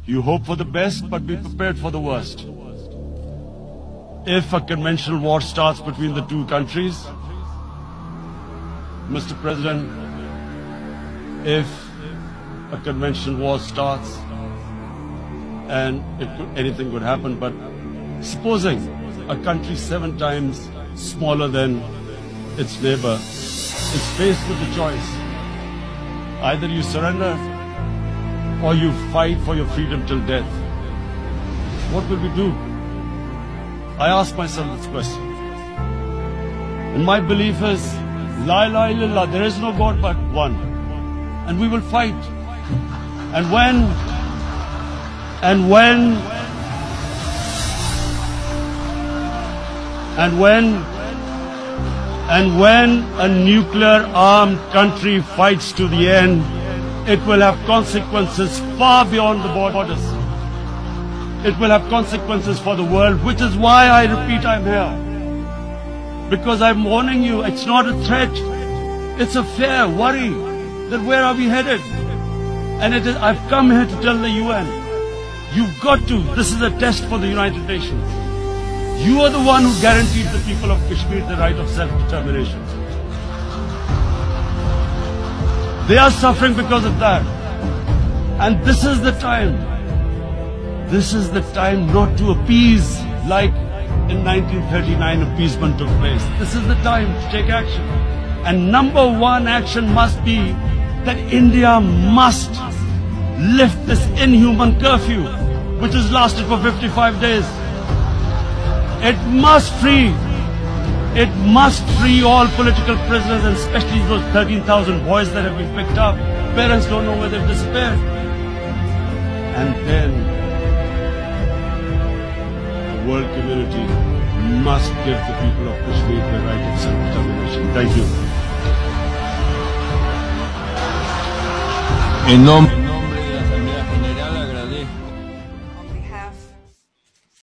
You hope for the best, but be prepared for the worst. If a conventional war starts between the two countries, Mr. President, if a conventional war starts, and anything could happen, but supposing a country 7 times smaller than its neighbor is faced with the choice, either you surrender or you fight for your freedom till death, what will we do? I ask myself this question. And my belief is, La ilaha illallah, there is no God but one. And we will fight. And when a nuclear armed country fights to the end, it will have consequences far beyond the borders. It will have consequences for the world, which is why I repeat I'm here. Because I'm warning you, it's not a threat. It's a fair worry that where are we headed? And I've come here to tell the UN, you've got to, this is a test for the United Nations. You are the one who guaranteed the people of Kashmir the right of self-determination. They are suffering because of that. And this is the time. This is the time not to appease like in 1939 appeasement took place. This is the time to take action. And number one action must be that India must lift this inhuman curfew, which has lasted for 55 days. It must free all political prisoners, and especially those 13,000 boys that have been picked up. Parents don't know where they've disappeared. And then the world community must give the people of Kashmir the right of self-determination. Thank you. In nom